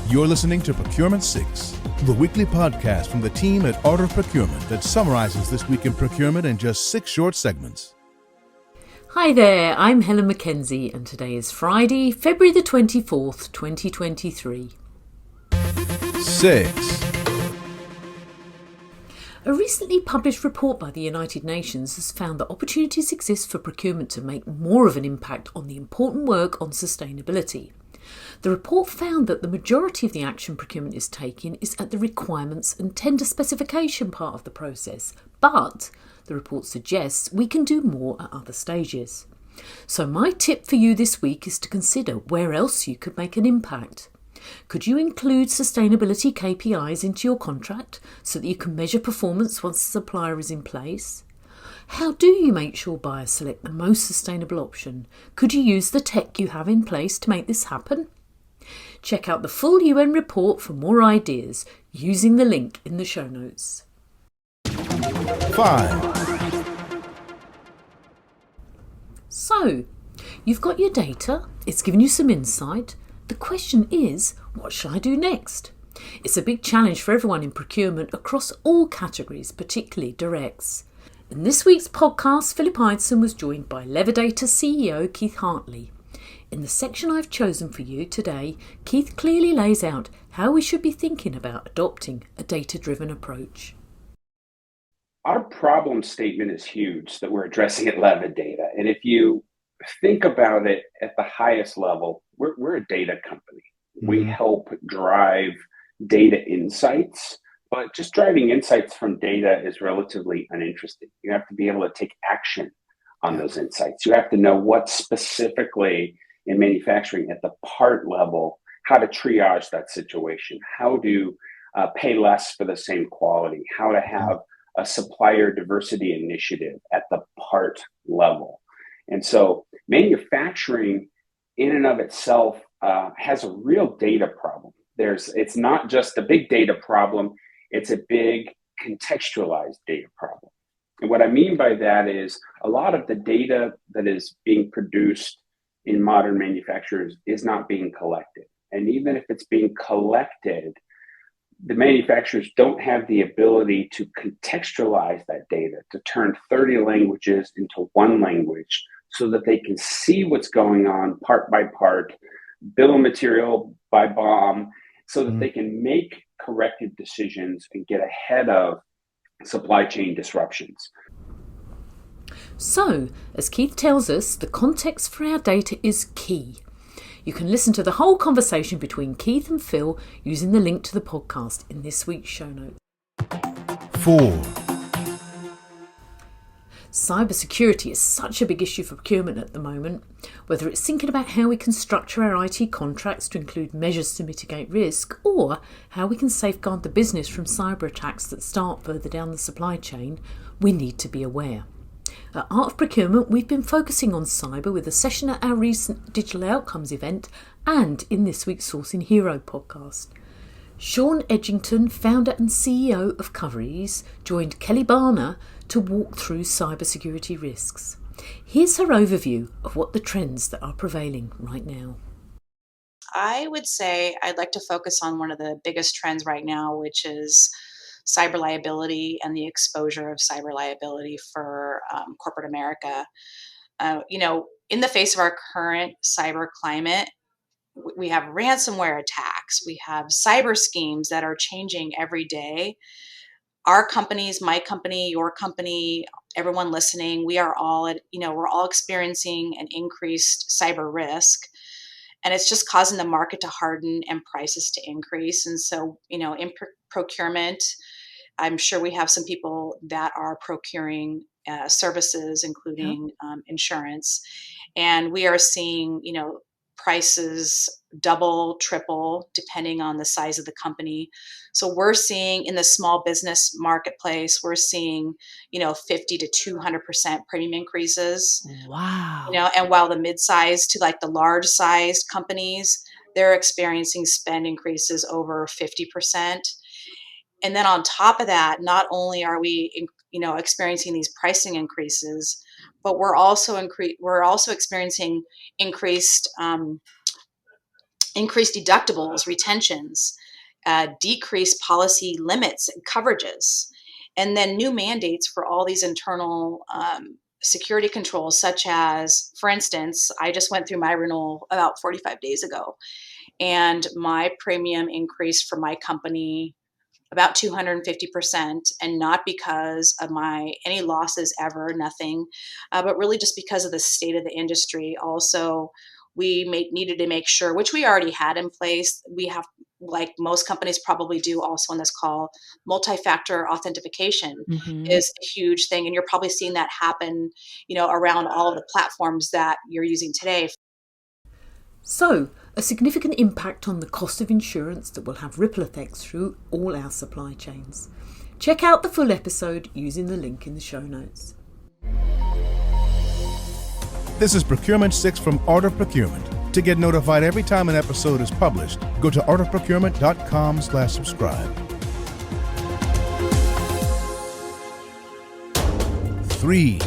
You're listening to Procurement 6, the weekly podcast from the team at Art of Procurement that summarizes this week in procurement in just 6 short segments. Hi there, I'm Helen Mackenzie and today is Friday, February the 24th, 2023. 6. A recently published report by the United Nations has found that opportunities exist for procurement to make more of an impact on the important work on sustainability. The report found that the majority of the action procurement is taking is at the requirements and tender specification part of the process, but the report suggests we can do more at other stages. So my tip for you this week is to consider where else you could make an impact. Could you include sustainability KPIs into your contract so that you can measure performance once the supplier is in place? How do you make sure buyers select the most sustainable option? Could you use the tech you have in place to make this happen? Check out the full UN report for more ideas using the link in the show notes. 5. So, you've got your data, it's given you some insight. The question is, what shall I do next? It's a big challenge for everyone in procurement across all categories, particularly directs. In this week's podcast, Philip Ideson was joined by Leverdata CEO Keith Hartley. In the section I've chosen for you today, Keith clearly lays out how we should be thinking about adopting a data-driven approach. Our problem statement is huge that we're addressing at Leverdata. And if you think about it at the highest level, we're a data company. We help drive data insights, but just driving insights from data is relatively uninteresting. You have to be able to take action on those insights. You have to know what specifically in manufacturing at the part level, how to triage that situation, how to pay less for the same quality, how to have a supplier diversity initiative at the part level. And so manufacturing in and of itself has a real data problem. It's not just a big data problem, it's a big contextualized data problem. And what I mean by that is a lot of the data that is being produced in modern manufacturers is not being collected. And even if it's being collected, the manufacturers don't have the ability to contextualize that data, to turn 30 languages into one language so that they can see what's going on part by part, bill of material by BOM, so that they can make corrective decisions and get ahead of supply chain disruptions. So, as Keith tells us, the context for our data is key. You can listen to the whole conversation between Keith and Phil using the link to the podcast in this week's show notes. 4. Cybersecurity is such a big issue for procurement at the moment. Whether it's thinking about how we can structure our IT contracts to include measures to mitigate risk, or how we can safeguard the business from cyber attacks that start further down the supply chain, we need to be aware. At Art of Procurement, we've been focusing on cyber with a session at our recent Digital Outcomes event and in this week's Sourcing Hero podcast. Sean Edgington, founder and CEO of Coverease, joined Kelly Barner to walk through cybersecurity risks. Here's her overview of what the trends that are prevailing right now. I would say I'd like to focus on one of the biggest trends right now, which is cyber liability and the exposure of cyber liability for corporate America. In the face of our current cyber climate, we have ransomware attacks, we have cyber schemes that are changing every day. Our companies, my company, your company, everyone listening, we're all experiencing an increased cyber risk. And it's just causing the market to harden and prices to increase. And so, in procurement, I'm sure we have some people that are procuring services, including insurance. And we are seeing, prices double, triple, depending on the size of the company. So we're seeing in the small business marketplace, we're seeing, 50 to 200% premium increases. Wow. And while the mid-sized to like the large sized companies, they're experiencing spend increases over 50%. And then on top of that, not only are we, experiencing these pricing increases, but we're also experiencing increased increased deductibles, retentions, decreased policy limits and coverages, and then new mandates for all these internal security controls, such as, for instance, I just went through my renewal about 45 days ago, and my premium increased for my company about 250%, and not because of any losses ever, nothing, but really just because of the state of the industry. Also, we needed to make sure, which we already had in place, we have, like most companies probably do also on this call, multi-factor authentication is a huge thing. And you're probably seeing that happen, around all of the platforms that you're using today. So, a significant impact on the cost of insurance that will have ripple effects through all our supply chains. Check out the full episode using the link in the show notes. This is Procurement 6 from Art of Procurement. To get notified every time an episode is published, go to artofprocurement.com/subscribe. 3.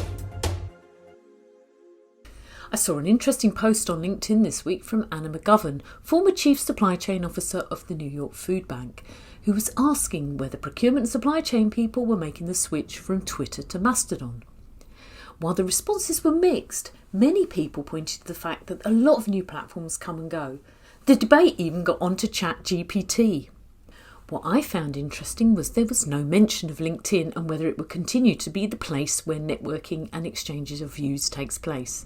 I saw an interesting post on LinkedIn this week from Anna McGovern, former Chief Supply Chain Officer of the New York Food Bank, who was asking whether procurement and supply chain people were making the switch from Twitter to Mastodon. While the responses were mixed, many people pointed to the fact that a lot of new platforms come and go. The debate even got onto ChatGPT. What I found interesting was there was no mention of LinkedIn and whether it would continue to be the place where networking and exchanges of views takes place.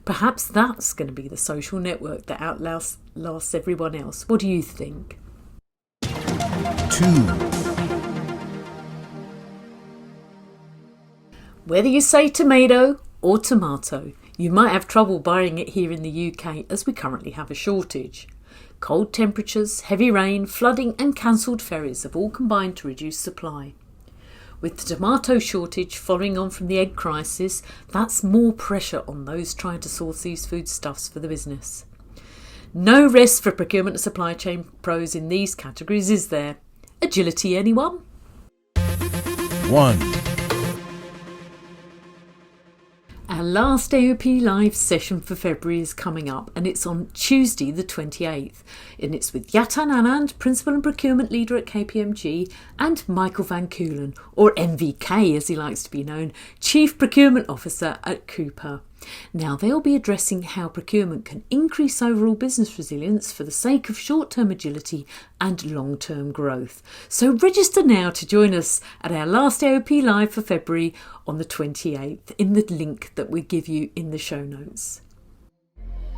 Perhaps that's going to be the social network that outlasts everyone else. What do you think? 2. Whether you say tomato or tomato, you might have trouble buying it here in the UK as we currently have a shortage. Cold temperatures, heavy rain, flooding and cancelled ferries have all combined to reduce supply. With the tomato shortage following on from the egg crisis, that's more pressure on those trying to source these foodstuffs for the business. No rest for procurement and supply chain pros in these categories, is there? Agility, anyone? 1. Our last AOP Live session for February is coming up, and it's on Tuesday the 28th. And it's with Yatan Anand, Principal and Procurement Leader at KPMG, and Michael Van Keulen, or MVK as he likes to be known, Chief Procurement Officer at Cooper. Now, they'll be addressing how procurement can increase overall business resilience for the sake of short-term agility and long-term growth. So register now to join us at our last AOP Live for February on the 28th in the link that we give you in the show notes.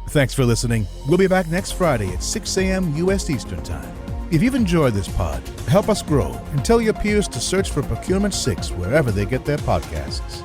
Thanks for listening. We'll be back next Friday at 6 a.m. U.S. Eastern Time. If you've enjoyed this pod, help us grow and tell your peers to search for Procurement 6 wherever they get their podcasts.